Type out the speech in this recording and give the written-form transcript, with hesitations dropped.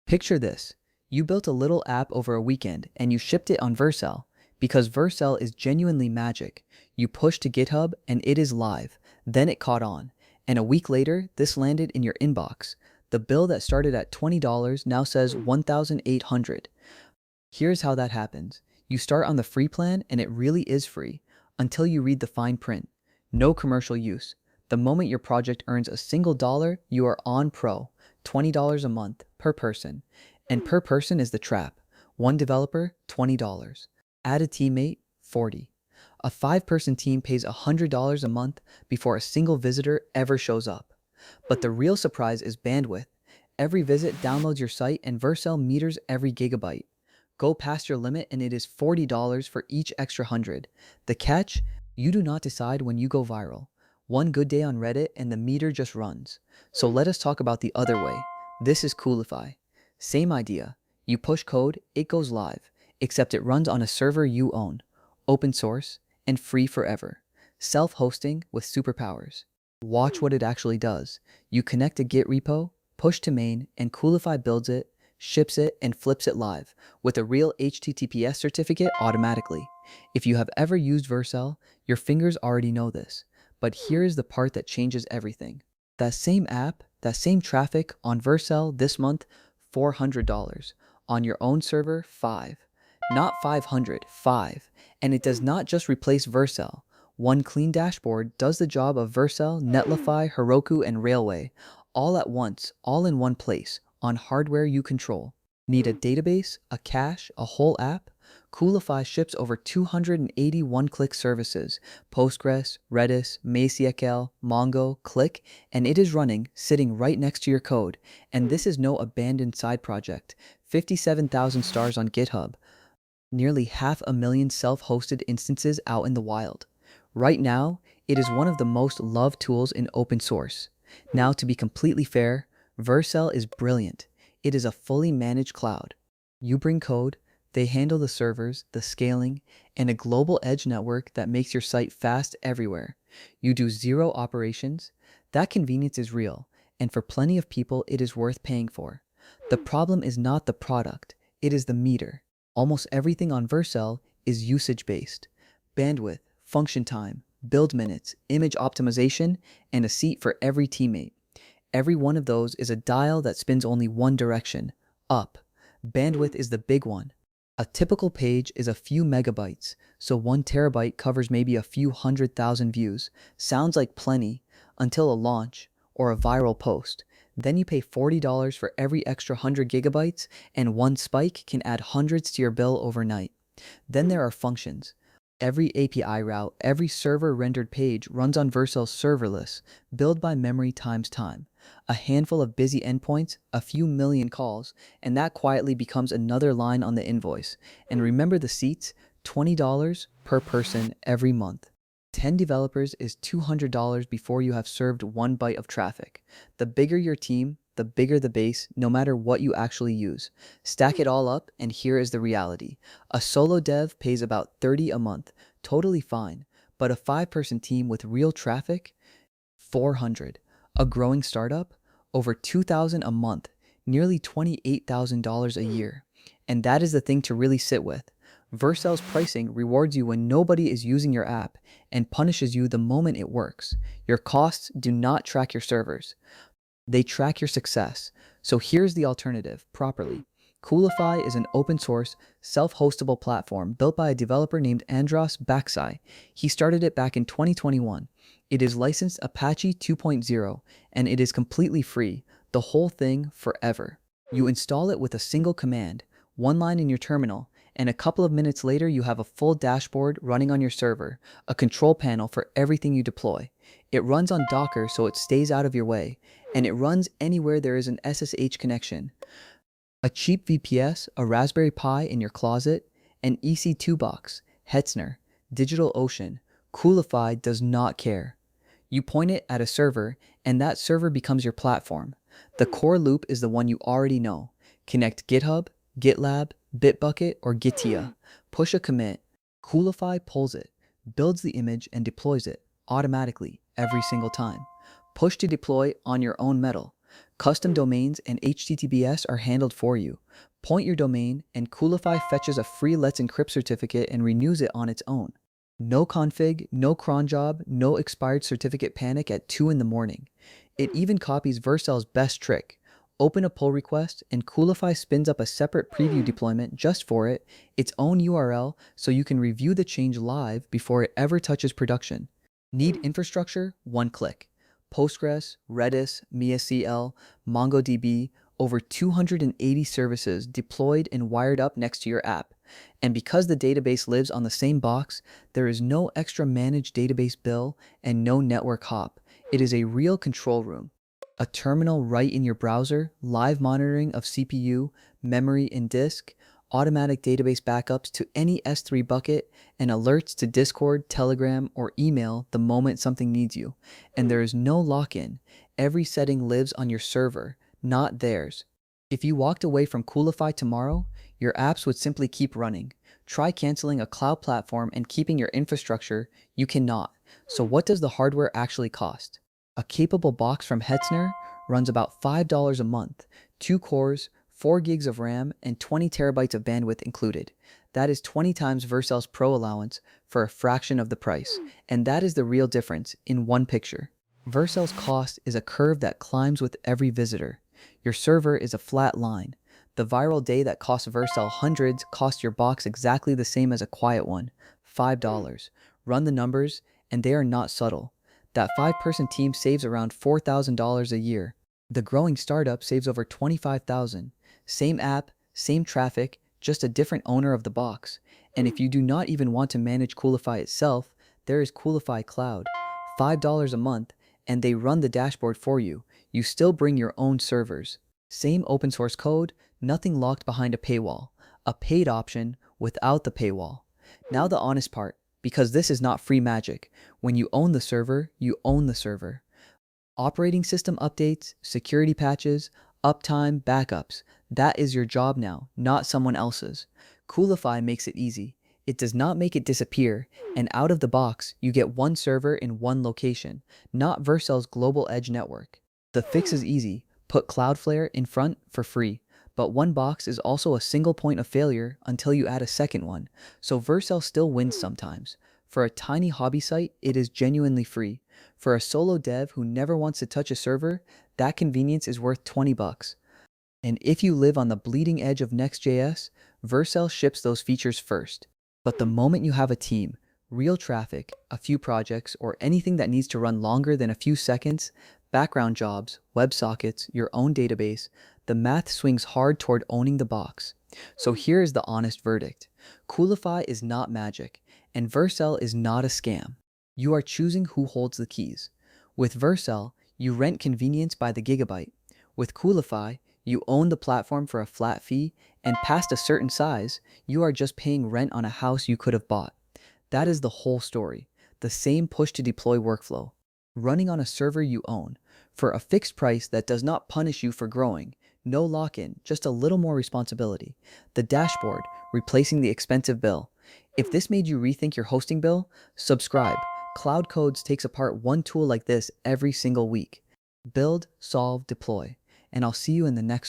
Picture this. You built a little app over a weekend and you shipped it on Vercel. Because Vercel is genuinely magic. You push to GitHub and it is live. Then it caught on. And a week later, this landed in your inbox. The bill that started at $20 now says $1,800. Here's how that happens. You start on the free plan and it really is free until you read the fine print. No commercial use. The moment your project earns a single dollar, you are on pro. $20 a month per person. And per person is the trap. One developer, $20. Add a teammate, $40. A 5-person team pays $100 a month before a single visitor ever shows up. But the real surprise is bandwidth. Every visit downloads your site and Vercel meters every gigabyte. Go past your limit and it is $40 for each extra 100. The catch? You do not decide when you go viral. One good day on Reddit and the meter just runs. So let us talk about the other way. This is Coolify. Same idea. You push code, it goes live, except it runs on a server you own. Open source and free forever. Self-hosting with superpowers. Watch what it actually does. You connect a Git repo, push to main, and Coolify builds it, ships it, and flips it live with a real HTTPS certificate automatically. If you have ever used Vercel, your fingers already know this. But here is the part that changes everything. That same app, that same traffic on Vercel this month, $400. On your own server, $5. Not 500, 5. And it does not just replace Vercel. One clean dashboard does the job of Vercel, Netlify, Heroku, and Railway, all at once, all in one place, on hardware you control. Need a database, a cache, a whole app? Coolify ships over 280 one-click services, Postgres, Redis, MySQL, Mongo, Click, and it is running, sitting right next to your code. And this is no abandoned side project. 57,000 stars on GitHub. Nearly 500,000 self-hosted instances out in the wild. Right now, it is one of the most loved tools in open source. Now, to be completely fair, Vercel is brilliant. It is a fully managed cloud. You bring code, they handle the servers, the scaling, and a global edge network that makes your site fast everywhere. You do zero operations. That convenience is real, and for plenty of people, it is worth paying for. The problem is not the product, it is the meter. Almost everything on Vercel is usage-based. Bandwidth, function time, build minutes, image optimization, and a seat for every teammate. Every one of those is a dial that spins only one direction, up. Bandwidth is the big one. A typical page is a few megabytes, so 1 terabyte covers maybe a few 100,000 views. Sounds like plenty, until a launch or a viral post. Then you pay $40 for every extra 100 gigabytes, and one spike can add hundreds to your bill overnight. Then there are functions. Every API route, every server-rendered page runs on Vercel's serverless, build by memory times time. A handful of busy endpoints, a few million calls, and that quietly becomes another line on the invoice. And remember the seats? $20 per person every month. 10 developers is $200 before you have served 1 byte of traffic. The bigger your team, the bigger the base, no matter what you actually use. Stack it all up, and here is the reality. A solo dev pays about $30 a month, totally fine. But a 5-person team with real traffic? $400. A growing startup? Over $2,000 a month, nearly $28,000 a year. And that is the thing to really sit with. Vercel's pricing rewards you when nobody is using your app and punishes you the moment it works. Your costs do not track your servers. They track your success. So here's the alternative, properly. Coolify is an open-source, self-hostable platform built by a developer named Andras Baksai. He started it back in 2021. It is licensed Apache 2.0, and it is completely free, the whole thing forever. You install it with a single command, one line in your terminal, and a couple of minutes later you have a full dashboard running on your server, a control panel for everything you deploy. It runs on Docker so it stays out of your way, and it runs anywhere there is an SSH connection. A cheap VPS, a Raspberry Pi in your closet, an EC2 box, Hetzner, DigitalOcean, Coolify does not care. You point it at a server, and that server becomes your platform. The core loop is the one you already know. Connect GitHub, GitLab, Bitbucket, or Gitea. Push a commit. Coolify pulls it, builds the image, and deploys it automatically every single time. Push to deploy on your own metal. Custom domains and HTTPS are handled for you. Point your domain, and Coolify fetches a free Let's Encrypt certificate and renews it on its own. No config, no cron job, no expired certificate panic at 2 in the morning. It even copies Vercel's best trick. Open a pull request, and Coolify spins up a separate preview deployment just for it, its own URL, so you can review the change live before it ever touches production. Need infrastructure? One click. Postgres, Redis, MySQL, MongoDB, over 280 services deployed and wired up next to your app. And because the database lives on the same box, there is no extra managed database bill and no network hop. It is a real control room. A terminal right in your browser, live monitoring of CPU, memory, and disk, automatic database backups to any S3 bucket, and alerts to Discord, Telegram, or email the moment something needs you. And there is no lock-in. Every setting lives on your server, not theirs. If you walked away from Coolify tomorrow, your apps would simply keep running. Try canceling a cloud platform and keeping your infrastructure. You cannot. So what does the hardware actually cost? A capable box from Hetzner runs about $5 a month, 2 cores, 4 gigs of RAM, and 20 terabytes of bandwidth included. That is 20 times Vercel's Pro allowance for a fraction of the price, and that is the real difference in one picture. Vercel's cost is a curve that climbs with every visitor. Your server is a flat line. The viral day that cost Vercel hundreds costs your box exactly the same as a quiet one, $5. Run the numbers, and they are not subtle. That 5-person team saves around $4,000 a year. The growing startup saves over $25,000. Same app, same traffic, just a different owner of the box. And if you do not even want to manage Coolify itself, there is Coolify Cloud. $5 a month, and they run the dashboard for you. You still bring your own servers. Same open source code, nothing locked behind a paywall. A paid option without the paywall. Now the honest part, because this is not free magic. When you own the server, you own the server. Operating system updates, security patches, uptime, backups. That is your job now, not someone else's. Coolify makes it easy. It does not make it disappear, and out of the box, you get one server in one location, not Vercel's global edge network. The fix is easy. Put Cloudflare in front for free. But one box is also a single point of failure until you add a second one, so Vercel still wins sometimes. For a tiny hobby site, it is genuinely free. For a solo dev who never wants to touch a server, that convenience is worth $20. And if you live on the bleeding edge of Next.js, Vercel ships those features first. But the moment you have a team, real traffic, a few projects, or anything that needs to run longer than a few seconds, background jobs, WebSockets, your own database, the math swings hard toward owning the box. So here is the honest verdict. Coolify is not magic, and Vercel is not a scam. You are choosing who holds the keys. With Vercel, you rent convenience by the gigabyte. With Coolify, you own the platform for a flat fee, and past a certain size, you are just paying rent on a house you could have bought. That is the whole story. The same push-to-deploy workflow. Running on a server you own, for a fixed price that does not punish you for growing. No lock-in, just a little more responsibility. The dashboard, replacing the expensive bill. If this made you rethink your hosting bill, subscribe. Cloud Codes takes apart one tool like this every single week. Build, solve, deploy. And I'll see you in the next